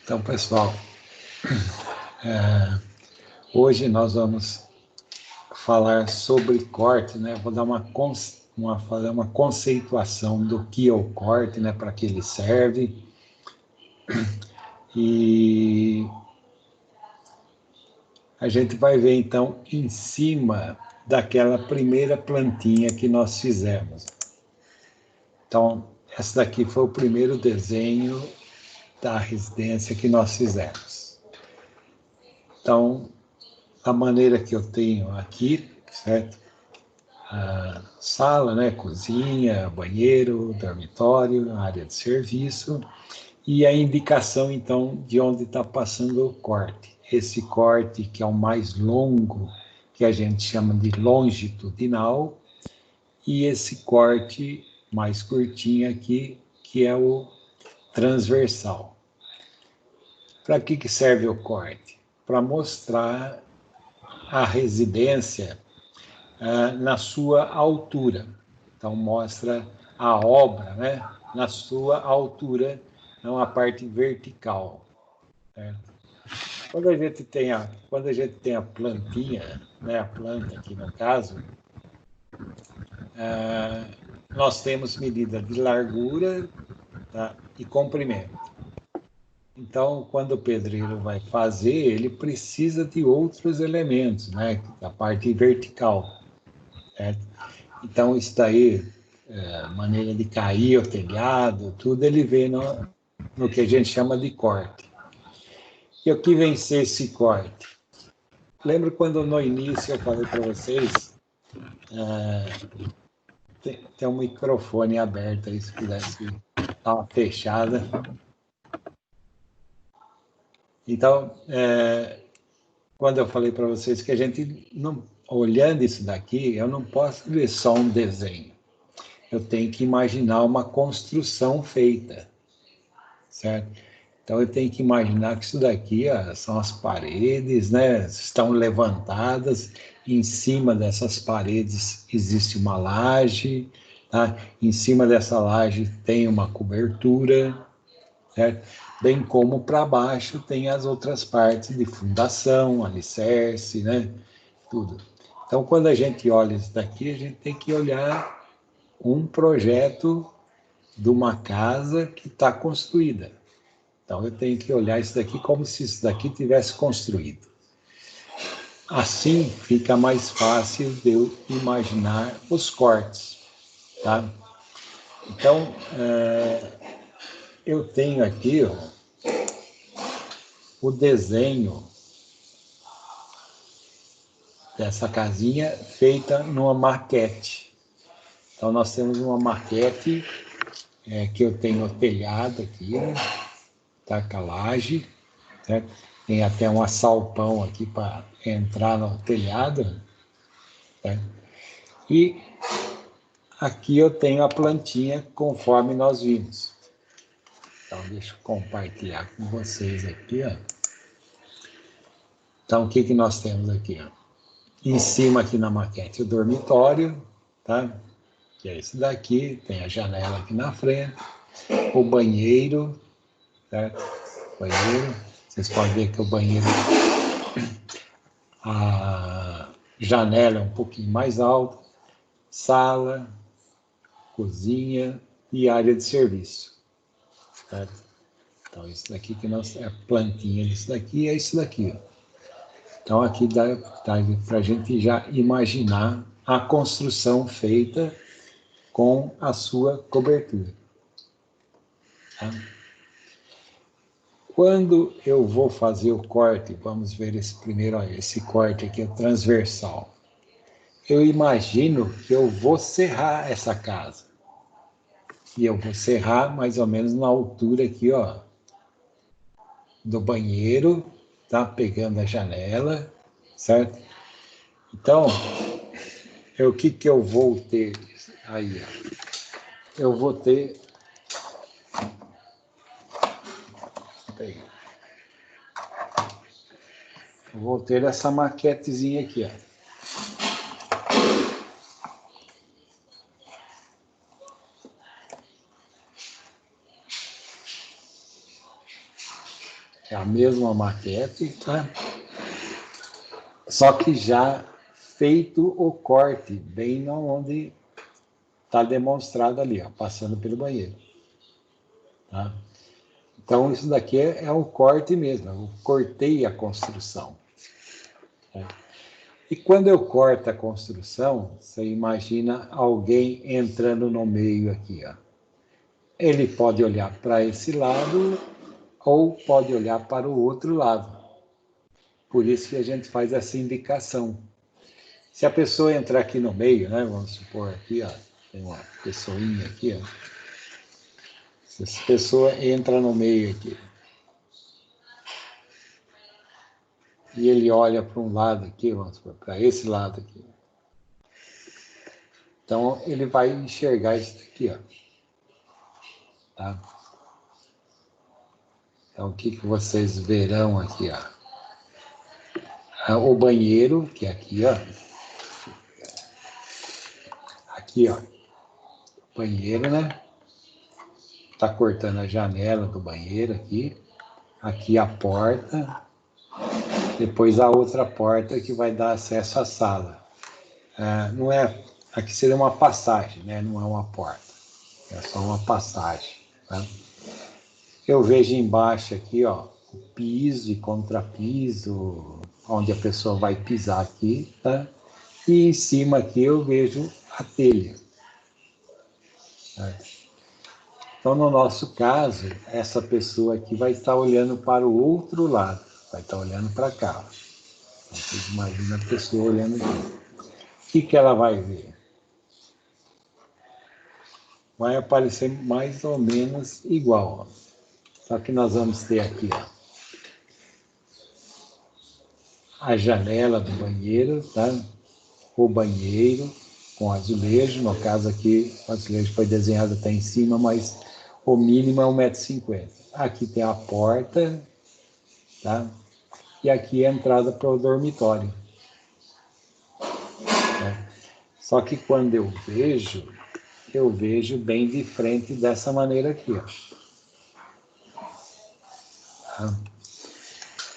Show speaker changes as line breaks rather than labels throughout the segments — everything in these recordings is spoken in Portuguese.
Então, pessoal, hoje nós vamos falar sobre corte, né? Vou dar fazer uma conceituação do que é o corte, né? Para que ele serve. E a gente vai ver, então, em cima daquela primeira plantinha que nós fizemos. Então, essa daqui foi o primeiro desenho da residência que nós fizemos. Então, a maneira que eu tenho aqui, certo? A sala, né? Cozinha, banheiro, dormitório, área de serviço e a indicação, então, de onde está passando o corte. Esse corte que é o mais longo, que a gente chama de longitudinal, e esse corte mais curtinho aqui, que é o transversal. Para que serve o corte? Para mostrar a residência na sua altura. Então, mostra a obra, né, na sua altura, não a parte vertical. Certo? Quando a gente tem a plantinha, né, a planta aqui no caso, nós temos medida de largura, tá, e comprimento. Então, quando o pedreiro vai fazer, ele precisa de outros elementos, né? A parte vertical, certo? Então, isso daí, maneira de cair o telhado, tudo ele vê no que a gente chama de corte. E o que vem ser esse corte? Lembro quando no início eu falei para vocês, tem um microfone aberto aí, se pudesse dar uma fechada. Então, quando eu falei para vocês que a gente, não, olhando isso daqui, eu não posso ver só um desenho. Eu tenho que imaginar uma construção feita, certo? Então, eu tenho que imaginar que isso daqui são as paredes, né? Estão levantadas, em cima dessas paredes existe uma laje, tá? Em cima dessa laje tem uma cobertura, certo? Bem como para baixo tem as outras partes de fundação, alicerce, né? Tudo. Então, quando a gente olha isso daqui, a gente tem que olhar um projeto de uma casa que está construída. Então, eu tenho que olhar isso daqui como se isso daqui tivesse construído. Assim, fica mais fácil de eu imaginar os cortes, tá? Então, eu tenho aqui o desenho dessa casinha feita numa maquete. Então, nós temos uma maquete que eu tenho o telhado aqui, né? Tá com a laje, certo? Tem até um assalpão aqui para entrar no telhado, certo? E aqui eu tenho a plantinha conforme nós vimos. Então, deixa eu compartilhar com vocês aqui, ó. Então, o que nós temos aqui, ó? Em cima aqui na maquete, o dormitório, tá? Que é esse daqui, tem a janela aqui na frente, o banheiro, certo? Banheiro, vocês podem ver que o banheiro, a janela é um pouquinho mais alta, sala, cozinha e área de serviço, certo? Então, isso daqui que nós, a plantinha disso daqui é isso daqui, ó. Então, aqui dá para a gente já imaginar a construção feita com a sua cobertura. Tá? Quando eu vou fazer o corte, vamos ver esse primeiro, olha, esse corte aqui é transversal. Eu imagino que eu vou serrar essa casa. E eu vou serrar mais ou menos na altura aqui, ó, do banheiro, tá? Pegando a janela, certo? Então, o que eu vou ter aí, ó? Eu vou ter... Eu vou ter essa maquetezinha aqui, ó. É a mesma maquete, tá? Só que já feito o corte, bem onde está demonstrado ali, ó, passando pelo banheiro. Tá? Então, isso daqui é o corte mesmo, eu cortei a construção. Tá? E quando eu corto a construção, você imagina alguém entrando no meio aqui, ó. Ele pode olhar para esse lado ou pode olhar para o outro lado. Por isso que a gente faz essa indicação. Se a pessoa entrar aqui no meio, né, vamos supor aqui, ó, tem uma pessoinha aqui, ó. Se essa pessoa entra no meio aqui e ele olha para um lado aqui, vamos supor, para esse lado aqui. Então, ele vai enxergar isso aqui, ó. Tá? Então, o que vocês verão aqui, ó? O banheiro, que é aqui, ó. Aqui, ó. Banheiro, né? Tá cortando a janela do banheiro aqui. Aqui a porta. Depois a outra porta que vai dar acesso à sala. Não é... Aqui seria uma passagem, né? Não é uma porta. É só uma passagem, tá? Eu vejo embaixo aqui, ó, o piso e contrapiso, onde a pessoa vai pisar aqui, tá? E em cima aqui eu vejo a telha. Tá? Então, no nosso caso, essa pessoa aqui vai estar olhando para o outro lado, vai estar olhando para cá. Então, vocês imaginam a pessoa olhando aqui. O que ela vai ver? Vai aparecer mais ou menos igual, ó. Só que nós vamos ter aqui, ó, a janela do banheiro, tá? O banheiro com azulejo, no caso aqui o azulejo foi desenhado até em cima, mas o mínimo é 1,50 m. Aqui tem a porta, tá? E aqui é a entrada para o dormitório. Tá? Só que quando eu vejo bem de frente dessa maneira aqui, ó. Tá?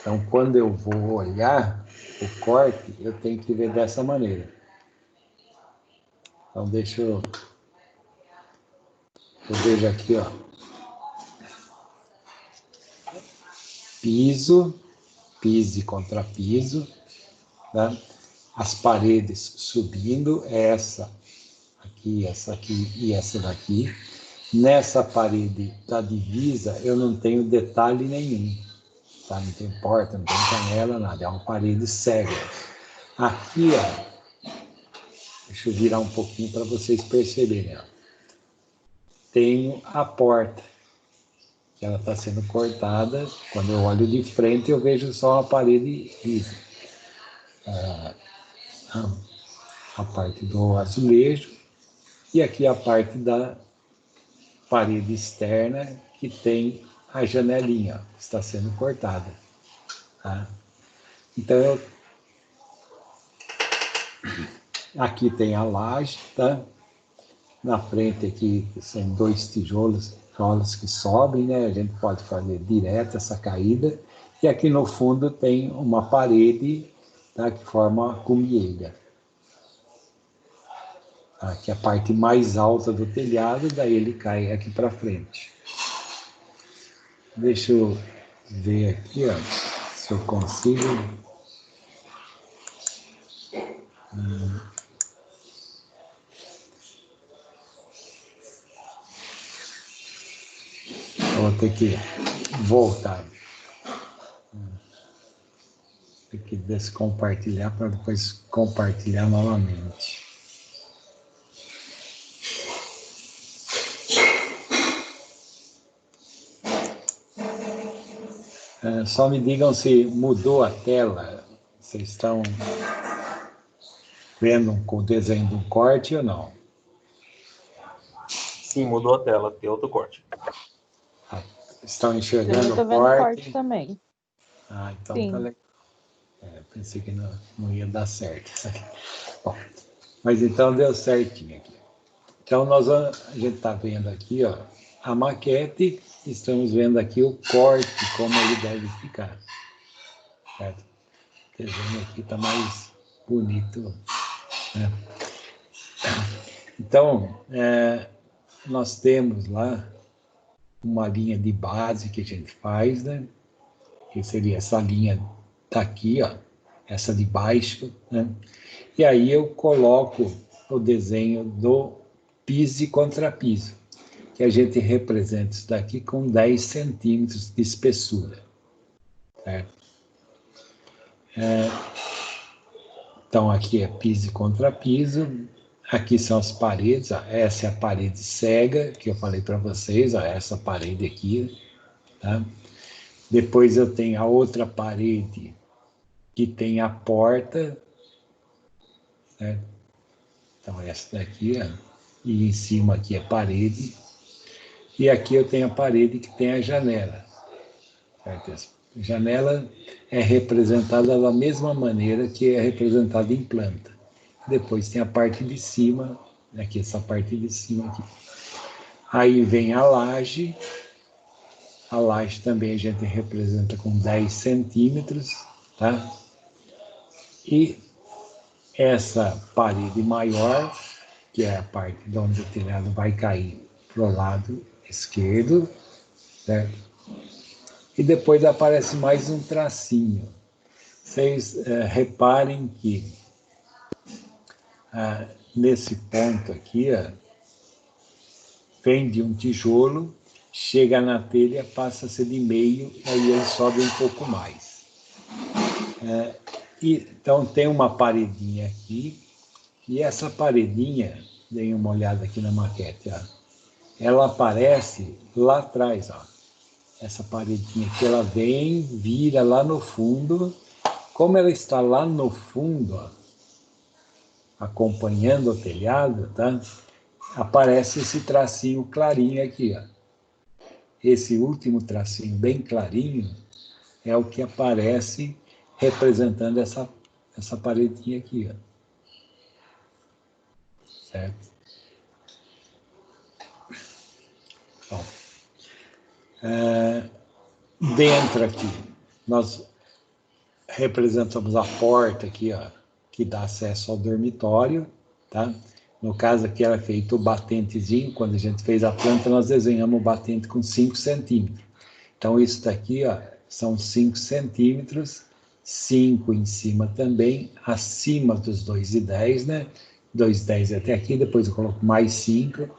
Então, quando eu vou olhar o corte, eu tenho que ver dessa maneira. Então, deixa eu vejo aqui, ó. Piso e contrapiso, tá? As paredes subindo, essa aqui e essa daqui. Nessa parede da divisa, eu não tenho detalhe nenhum, tá? Não tem porta, não tem janela, nada, é uma parede cega. Aqui, ó, deixa eu virar um pouquinho para vocês perceberem, ó. Tenho a porta, que ela está sendo cortada. Quando eu olho de frente, eu vejo só uma parede lisa. A parte do azulejo e aqui a parte da parede externa que tem a janelinha, que está sendo cortada. Tá? Então, aqui tem a laje, tá? Na frente aqui são 2 tijolos que sobem, né? A gente pode fazer direto essa caída. E aqui no fundo tem uma parede, tá? Que forma a cumieira. Tá? Que é a parte mais alta do telhado, daí ele cai aqui para frente. Deixa eu ver aqui, ó, se eu consigo. Eu vou ter que voltar. Tem que descompartilhar para depois compartilhar novamente. Só me digam se mudou a tela. Vocês estão vendo com o desenho do corte ou não?
Sim, mudou a tela, tem outro corte.
Estão enxergando
o corte também.
Então
Sim.
tá legal. Pensei que não ia dar certo. Bom, mas então deu certinho aqui. Então a gente está vendo aqui, ó, a maquete estamos vendo aqui o corte, como ele deve ficar. Certo? O desenho aqui está mais bonito, né? Então, nós temos lá uma linha de base que a gente faz, né? Que seria essa linha daqui, ó, essa de baixo, né? E aí eu coloco o desenho do piso e contrapiso, que a gente representa isso daqui com 10 centímetros de espessura, certo? Então, aqui é piso e contrapiso, aqui são as paredes, ó, essa é a parede cega, que eu falei para vocês, ó, essa parede aqui, tá? Depois eu tenho a outra parede, que tem a porta, certo? Então, essa daqui, ó, e em cima aqui é parede, e aqui eu tenho a parede que tem a janela, certo? Essa janela é representada da mesma maneira que é representada em planta. Depois tem a parte de cima, aqui essa parte de cima aqui. Aí vem a laje também a gente representa com 10 centímetros, tá? E essa parede maior, que é a parte de onde o telhado vai cair para o lado esquerdo, certo? E depois aparece mais um tracinho. Vocês reparem que nesse ponto aqui, vem de um tijolo, chega na telha, passa a ser de meio, aí ele sobe um pouco mais. Então tem uma paredinha aqui, e essa paredinha, deem uma olhada aqui na maquete, ó, ela aparece lá atrás, ó. Essa paredinha aqui, ela vem, vira lá no fundo. Como ela está lá no fundo, ó, acompanhando o telhado, tá? Aparece esse tracinho clarinho aqui, ó. Esse último tracinho bem clarinho é o que aparece representando essa paredinha aqui, ó. Certo? Bom, dentro aqui, nós representamos a porta aqui, ó, que dá acesso ao dormitório, tá? No caso aqui era feito o batentezinho, quando a gente fez a planta, nós desenhamos o batente com 5 centímetros. Então isso daqui, ó, são 5 centímetros, 5 em cima também, acima dos 2,10, né? 2,10 até aqui, depois eu coloco mais 5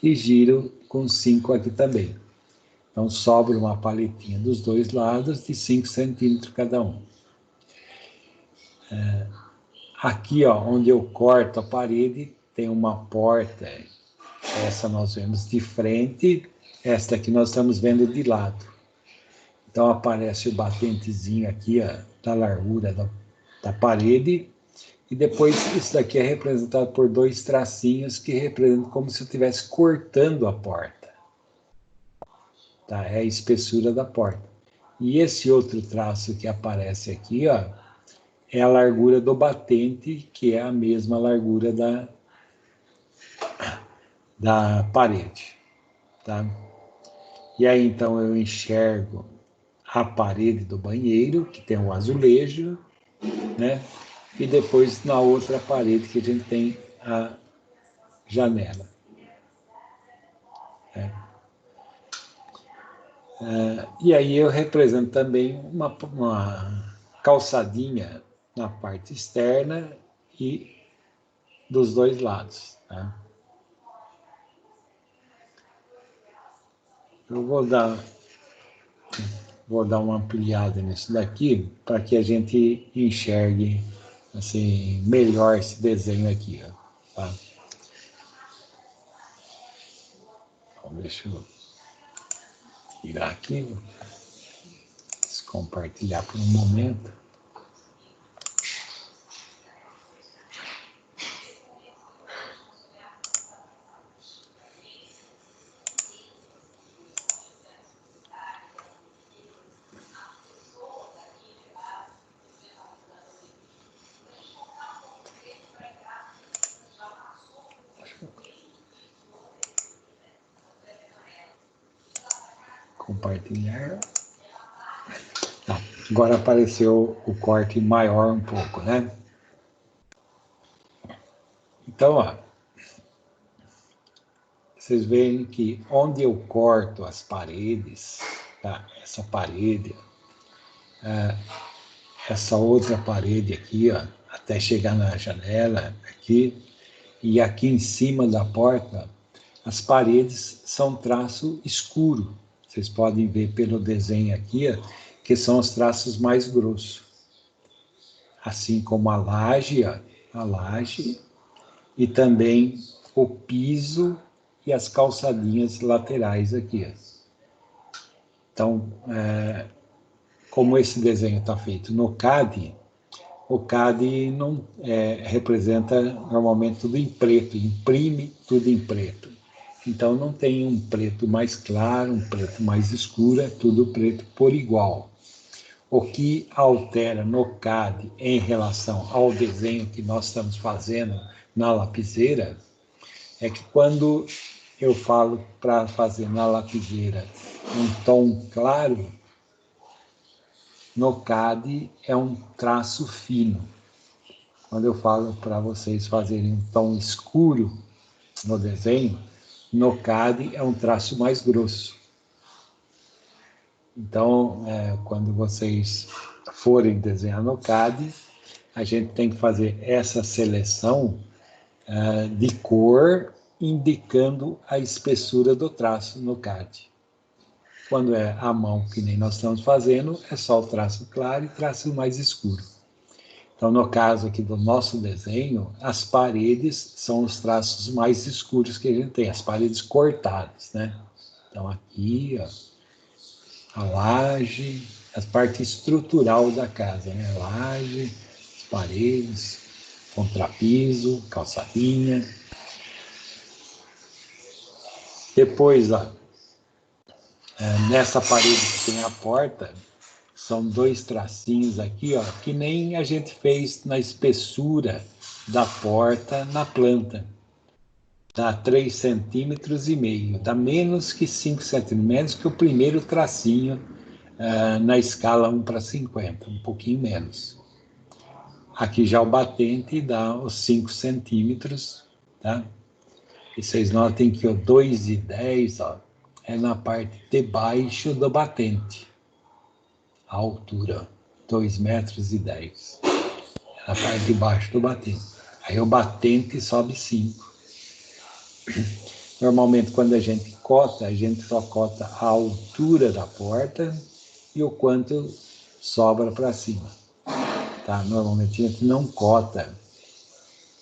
e giro com 5 aqui também. Então sobra uma paletinha dos dois lados de 5 centímetros cada um. Aqui, ó, onde eu corto a parede, tem uma porta. Essa nós vemos de frente, esta aqui nós estamos vendo de lado. Então aparece o batentezinho aqui, ó, da largura da parede, e depois isso daqui é representado por 2 tracinhos que representam como se eu estivesse cortando a porta. Tá? É a espessura da porta. E esse outro traço que aparece aqui, ó, é a largura do batente, que é a mesma largura da parede. Tá? E aí, então, eu enxergo a parede do banheiro, que tem um azulejo, né? E depois, na outra parede, que a gente tem a janela. Né? E aí eu represento também uma calçadinha na parte externa e dos dois lados. Tá? Eu vou dar uma ampliada nisso daqui para que a gente enxergue assim, melhor esse desenho aqui. Ó, tá? Então, deixa eu tirar aqui, compartilhar por um momento. compartilhar. Tá, agora apareceu o corte maior um pouco, né? Então, ó, vocês veem que onde eu corto as paredes, tá? Essa parede, essa outra parede aqui, ó, até chegar na janela aqui, e aqui em cima da porta, as paredes são traço escuro. Vocês podem ver pelo desenho aqui, ó, que são os traços mais grossos. Assim como a laje, ó, a laje, e também o piso e as calçadinhas laterais aqui. Então, como esse desenho está feito no CAD, o CAD não representa normalmente tudo em preto, imprime tudo em preto. Então, não tem um preto mais claro, um preto mais escuro, é tudo preto por igual. O que altera no CAD em relação ao desenho que nós estamos fazendo na lapiseira é que quando eu falo para fazer na lapiseira um tom claro, no CAD é um traço fino. Quando eu falo para vocês fazerem um tom escuro no desenho, no CAD é um traço mais grosso. Então, quando vocês forem desenhar no CAD, a gente tem que fazer essa seleção de cor, indicando a espessura do traço no CAD. Quando é à mão, que nem nós estamos fazendo, é só o traço claro e traço mais escuro. Então, no caso aqui do nosso desenho, as paredes são os traços mais escuros que a gente tem, as paredes cortadas, né? Então, aqui, ó, a laje, a parte estrutural da casa, né? Laje, as paredes, contrapiso, calçadinha. Depois, ó, nessa parede que tem a porta, são 2 tracinhos aqui, ó, que nem a gente fez na espessura da porta na planta. Dá 3,5 centímetros, dá menos que 5 centímetros, que o primeiro tracinho na escala 1:50, um pouquinho menos. Aqui já o batente dá os 5 centímetros, tá? E vocês notem que o 2,10, ó, é na parte de baixo do batente. A altura, 2,10 metros. É na parte de baixo do batente. Aí o batente sobe 5. Normalmente, quando a gente cota, a gente só cota a altura da porta e o quanto sobra para cima. Tá? Normalmente, a gente não cota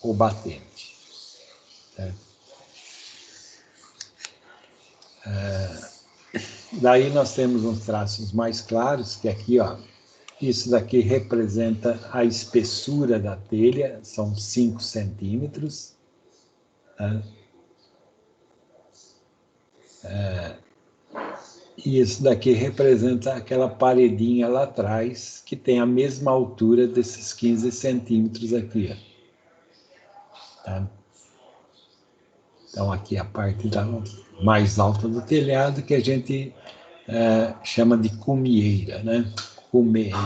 o batente. Certo? Daí nós temos uns traços mais claros, que aqui, ó, isso daqui representa a espessura da telha, são 5 centímetros. Tá? E isso daqui representa aquela paredinha lá atrás, que tem a mesma altura desses 15 centímetros aqui. Ó. Tá? Então, aqui a parte mais alta do telhado, que a gente chama de cumieira, né? Cumeira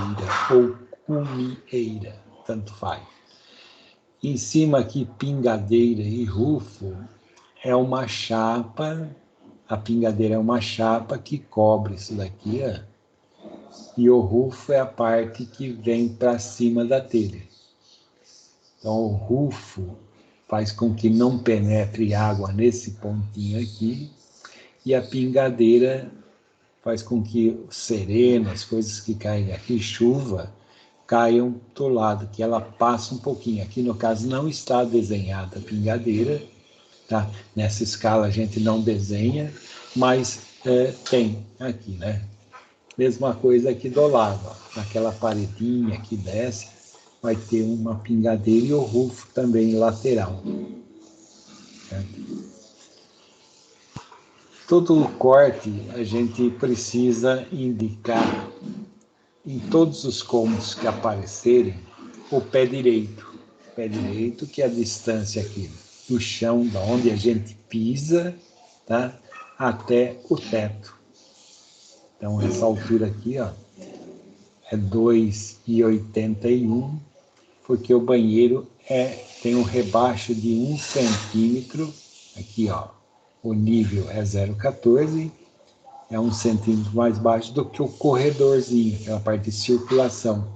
ou cumieira, tanto faz. Em cima aqui, pingadeira e rufo, é uma chapa, a pingadeira é uma chapa que cobre isso daqui, ó, e o rufo é a parte que vem para cima da telha. Então, o rufo faz com que não penetre água nesse pontinho aqui, e a pingadeira faz com que o sereno, as coisas que caem aqui, chuva, caiam do lado, que ela passa um pouquinho. Aqui, no caso, não está desenhada a pingadeira, tá? Nessa escala a gente não desenha, mas tem aqui, né? Mesma coisa aqui do lado, ó, naquela paredinha que desce, vai ter uma pingadeira e o rufo também lateral. Certo? Todo o corte a gente precisa indicar em todos os cômodos que aparecerem o pé direito. O pé direito, que é a distância aqui do chão, da onde a gente pisa, tá? Até o teto. Então, essa altura aqui, ó, é 2,81, porque o banheiro tem um rebaixo de 1 centímetro. Aqui, ó, o nível é 0,14, é 1 centímetro mais baixo do que o corredorzinho, aquela parte de circulação,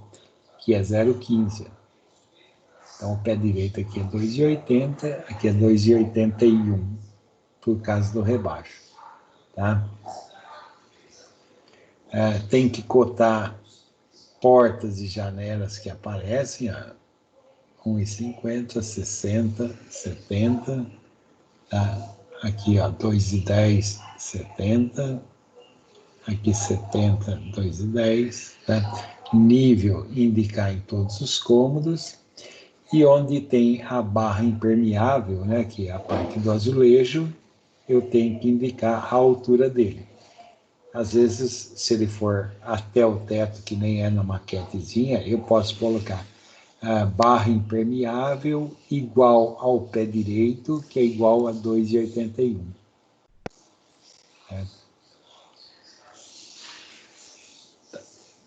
que é 0,15. Então, o pé direito aqui é 2,80, aqui é 2,81, por causa do rebaixo. Tá? Tem que cotar portas e janelas que aparecem, ó, 1,50, 60, 70, tá? Aqui, ó, 2,10, 70, aqui 70, 2,10, tá? Nível indicar em todos os cômodos, e onde tem a barra impermeável, né, que é a parte do azulejo, eu tenho que indicar a altura dele. Às vezes, se ele for até o teto, que nem é na maquetezinha, eu posso colocar barra impermeável igual ao pé direito, que é igual a 2,81.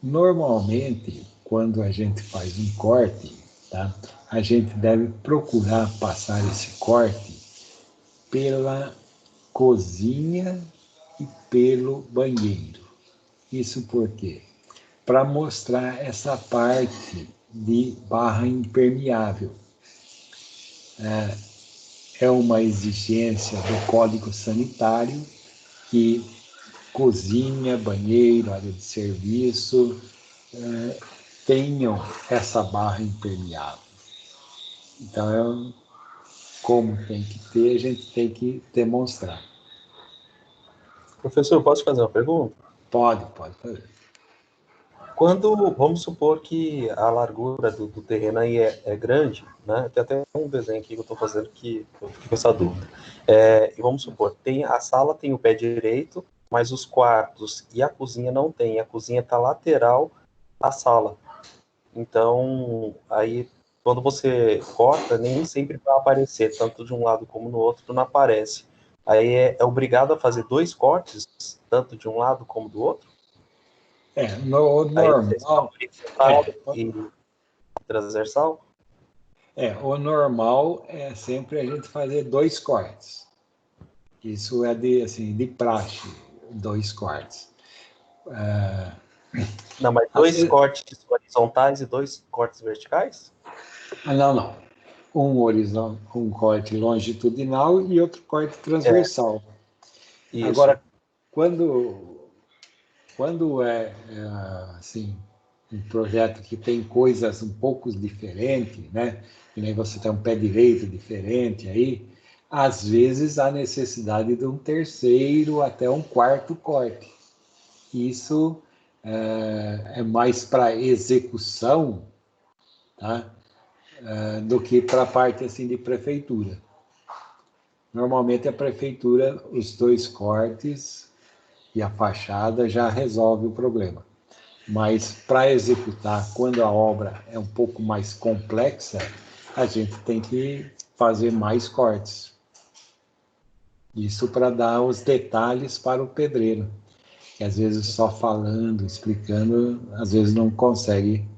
Normalmente, quando a gente faz um corte, tá, a gente deve procurar passar esse corte pela cozinha e pelo banheiro. Isso por quê? Para mostrar essa parte de barra impermeável. É uma exigência do Código Sanitário que cozinha, banheiro, área de serviço tenham essa barra impermeável. Então, como tem que ter, a gente tem que demonstrar.
Professor, posso te fazer uma pergunta?
Pode fazer.
Quando, vamos supor que a largura do terreno aí é grande, né? Tem até um desenho aqui que eu estou fazendo que eu fico com essa dúvida. E vamos supor, a sala tem o pé direito, mas os quartos e a cozinha não tem. A cozinha está lateral à sala. Então, aí, quando você corta, nem sempre vai aparecer, tanto de um lado como no outro, não aparece. Aí é obrigado a fazer 2 cortes, tanto de um lado como do outro?
No normal,
E transversal?
o normal é sempre a gente fazer 2 cortes. Isso é de praxe, 2 cortes.
Não, mas 2 cortes horizontais e 2 cortes verticais?
Não. Um corte longitudinal e outro corte transversal.
Isso.
Agora, quando assim, um projeto que tem coisas um pouco diferentes, né? Que nem você tem um pé direito diferente aí, às vezes há necessidade de um terceiro até um quarto corte. Isso é mais para execução, tá? Do que para a parte assim de prefeitura. Normalmente a prefeitura, os 2 cortes e a fachada já resolve o problema. Mas para executar, quando a obra é um pouco mais complexa, a gente tem que fazer mais cortes. Isso para dar os detalhes para o pedreiro, que às vezes só falando, explicando, às vezes não consegue.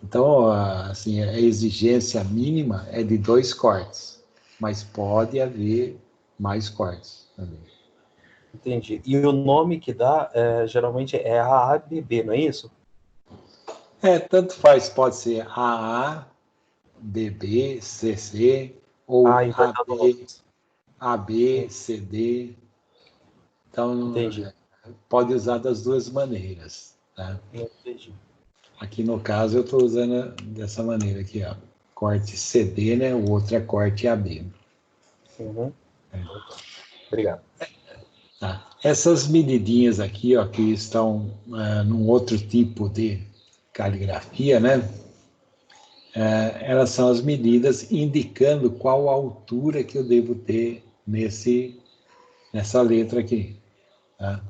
Então, assim, a exigência mínima é de 2 cortes, mas pode haver mais cortes também.
Entendi. E o nome que dá, geralmente é AABB, não é isso?
Tanto faz, pode ser AA, BB, CC, ou
Então
AB, CD. Então,
entendi.
pode usar das 2 maneiras. Tá?
Entendi.
Aqui no caso eu estou usando dessa maneira aqui, ó. Corte CD, né? O outro é corte AB.
Uhum. Obrigado.
Tá. Essas medidinhas aqui, ó, que estão num outro tipo de caligrafia, né? Elas são as medidas indicando qual a altura que eu devo ter nessa letra aqui. Tá?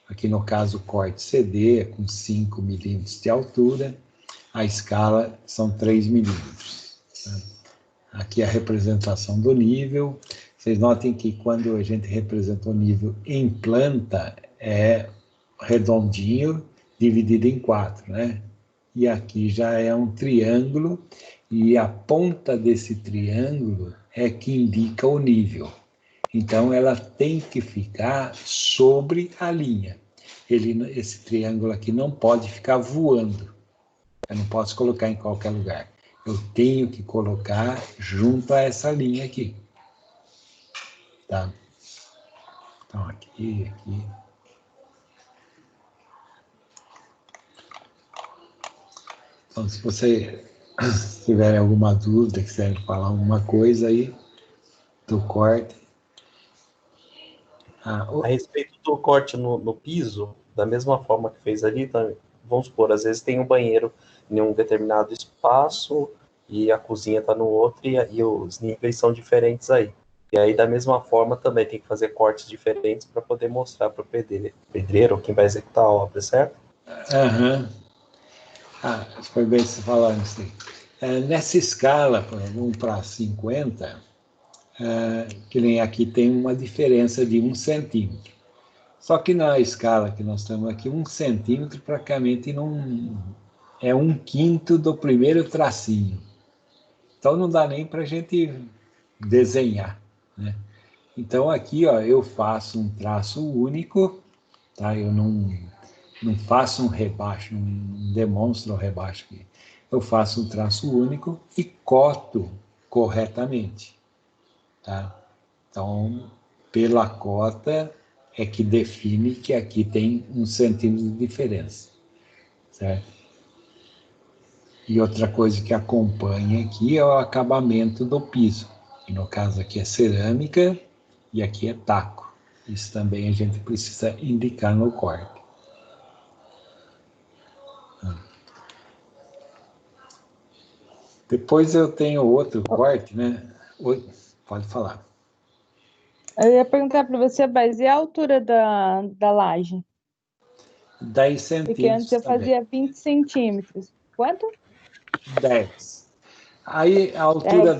Aqui no caso, o corte CD é com 5 milímetros de altura, a escala são 3 milímetros. Tá? Aqui a representação do nível. Vocês notem que quando a gente representa o nível em planta, é redondinho dividido em 4, né? E aqui já é um triângulo, e a ponta desse triângulo é que indica o nível. Então, ela tem que ficar sobre a linha. Esse triângulo aqui não pode ficar voando. Eu não posso colocar em qualquer lugar. Eu tenho que colocar junto a essa linha aqui. Tá? Então, aqui. Então, se você tiver alguma dúvida, quiser falar alguma coisa aí do corte.
A respeito do corte no piso, da mesma forma que fez ali, tá, vamos supor, às vezes tem um banheiro em um determinado espaço e a cozinha está no outro e os níveis são diferentes aí. E aí, da mesma forma, também tem que fazer cortes diferentes para poder mostrar para o pedreiro ou quem vai executar a obra, certo?
Aham. Foi bem você falando isso aí. Nessa escala, por exemplo, 1 para 50, que nem aqui tem uma diferença de 1 centímetro. Só que na escala que nós estamos aqui, 1 centímetro praticamente não é 1/5 do primeiro tracinho. Então não dá nem para a gente desenhar, né? Então aqui, ó, eu faço um traço único, tá? Eu não faço um rebaixo, não demonstro o rebaixo aqui. Eu faço um traço único e coto corretamente, tá? Então, pela cota é que define que aqui tem 1 centímetro de diferença, certo? E outra coisa que acompanha aqui é o acabamento do piso. E no caso aqui é cerâmica e aqui é taco. Isso também a gente precisa indicar no corte. Depois eu tenho outro corte, né? Oi, pode falar.
Eu ia perguntar para você, mas e a altura da laje?
10
Porque antes
centímetros
eu
também.
fazia 20 centímetros. Quanto?
10. Aí a altura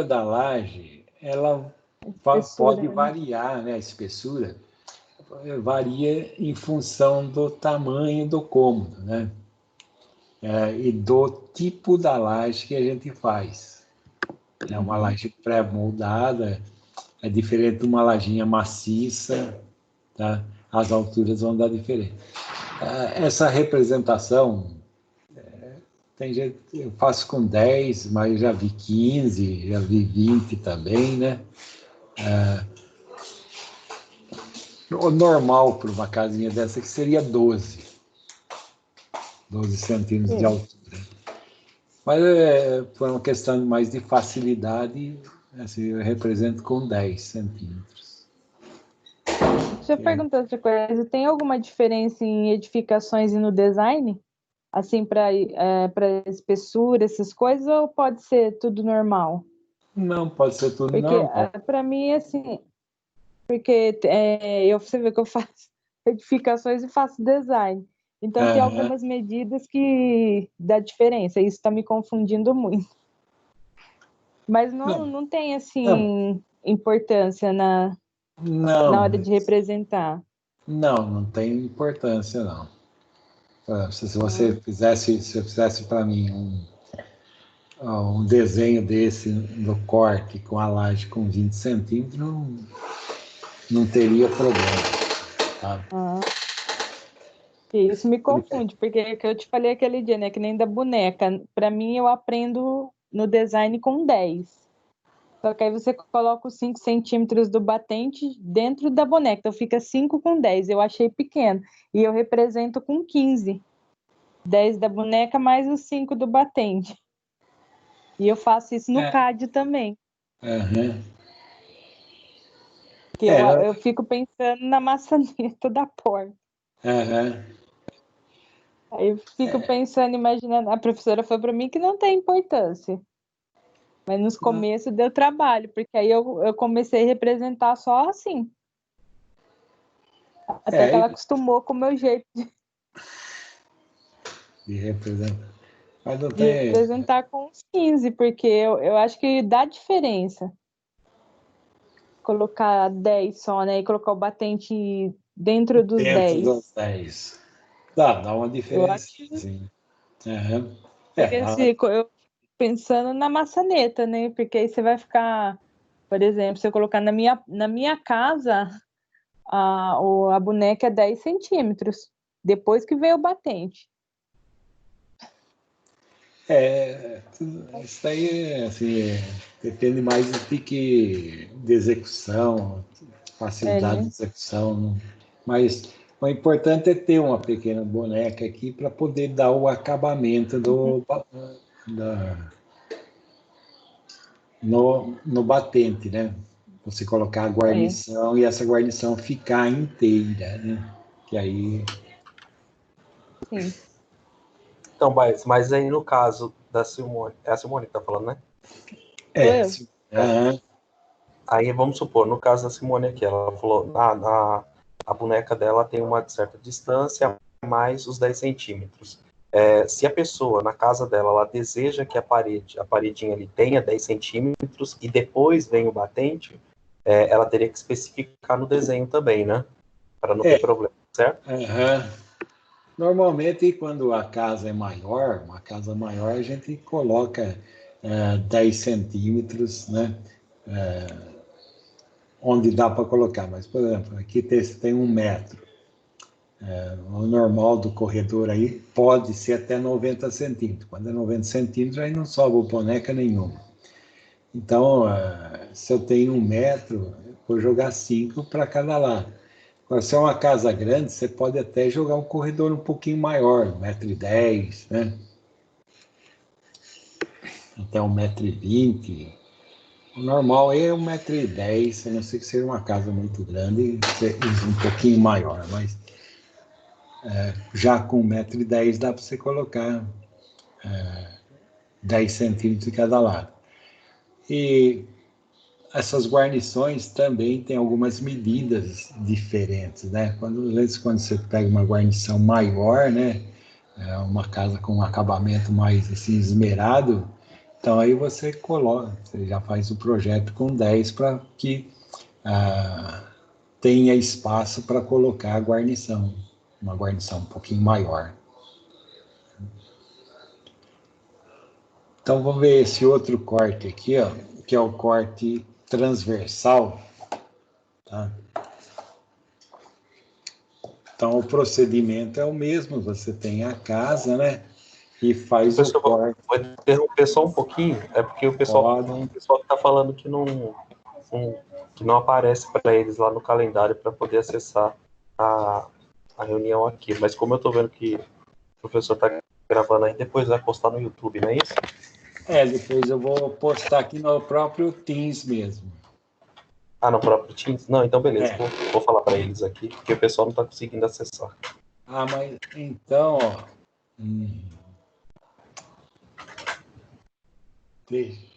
da laje, ela
Espessura,
pode
né?
variar, né? A espessura varia em função do tamanho do cômodo, né? E do tipo da laje que a gente faz. É uma laje pré-moldada, é diferente de uma lajinha maciça, tá? As alturas vão dar diferença. Essa representação, tem gente, eu faço com 10, mas já vi 15, já vi 20 também, né? O normal para uma casinha dessa que seria 12 centímetros de altura. Mas por uma questão mais de facilidade, assim, eu represento com 10 centímetros.
Deixa eu perguntar outra coisa. Tem alguma diferença em edificações e no design? Assim, para espessura, essas coisas, ou pode ser tudo normal?
Não, pode ser tudo
Porque
normal.
para mim, assim, você vê que eu faço edificações e faço design. Então, tem
Aham.
algumas medidas que dá diferença. Isso está me confundindo muito. Mas
Não,
não tem,
não,
assim, importância na hora
não,
de representar.
não tem importância, não. Por exemplo, se você
Ah,
fizesse, se eu fizesse para mim um desenho desse no corte com a laje com 20 centímetros, não teria problema. Tá?
ah. E isso me confunde, porque é que eu te falei aquele dia, né? Que nem da boneca. Para mim, eu aprendo no design com 10. Só que aí você coloca os 5 centímetros do batente dentro da boneca. Então fica 5 com 10. Eu achei pequeno. E eu represento com 15. 10 da boneca mais os 5 do batente. E eu faço isso no
É,
CAD também.
aham.
Que eu fico pensando na maçaneta da porta.
Aham.
Aí eu fico pensando, imaginando. A professora falou para mim que não tem importância. Mas nos
Não,
começos deu trabalho, porque aí eu comecei a representar só assim. Até que
é,
ela acostumou com o meu jeito
de representar. Mas não
de
tem.
representar com os 15, porque eu acho que dá diferença. Colocar 10 só, né? E colocar o batente dentro dos
Dentro
10.
dos 10. Dá uma
Eu
diferença,
acho que
sim. Aham.
porque
Dá.
se eu pensando na maçaneta, né? Porque aí você vai ficar, por exemplo, se eu colocar na minha casa, a boneca é 10 centímetros, depois que veio o batente.
Isso aí assim, depende mais de execução, facilidade de
É,
execução, né? Mas o importante é ter uma pequena boneca aqui para poder dar o acabamento da, no batente, né? Você colocar a
é,
guarnição e essa guarnição ficar inteira, né? Que aí
sim,
Então, mas aí no caso da Simone, é a Simone que tá falando, né?
sou
é,
eu.
sim.
É. Aí vamos supor, no caso da Simone aqui, ela falou, a boneca dela tem uma certa distância, mais os 10 centímetros. Se a pessoa, na casa dela, ela deseja que a paredinha ali tenha 10 centímetros e depois vem o batente, ela teria que especificar no desenho também, né? Para não ter problema, certo?
Aham. Normalmente, quando a casa é maior, uma casa maior, a gente coloca 10 centímetros, né? Onde dá para colocar. Mas, por exemplo, aqui tem 1 metro. O normal do corredor aí pode ser até 90 centímetros. Quando é 90 centímetros, aí não sobra boneca nenhuma. Então, se eu tenho 1 metro, eu vou jogar 5 para cada lado. Agora, se é uma casa grande, você pode até jogar um corredor um pouquinho maior, 1,10 m, né? Até 1,20 m. O normal é 1,10 m, a não ser que seja uma casa muito grande, um pouquinho maior, mas já com 1,10 m dá para você colocar 10 centímetros de cada lado. E essas guarnições também têm algumas medidas diferentes, né? Às vezes, quando você pega uma guarnição maior, né? Uma casa com um acabamento mais assim, esmerado, então aí você coloca, você já faz o projeto com 10 para que tenha espaço para colocar a guarnição, uma guarnição um pouquinho maior. Então vamos ver esse outro corte aqui, ó, que é o corte transversal, tá? Então o procedimento é o mesmo, você tem a casa, né? E faz o
Professor,
corte.
vou interromper só um pouquinho, é porque o pessoal
Pode.
está falando que não aparece para eles lá no calendário para poder acessar a, a reunião aqui. Mas como eu estou vendo que o professor está gravando aí, depois vai postar no YouTube, não é isso?
Depois eu vou postar aqui no próprio Teams mesmo.
Ah, no próprio Teams? Não, então beleza,
É.
vou falar para eles aqui, porque o pessoal não está conseguindo acessar.
Mas então, ó. Deixa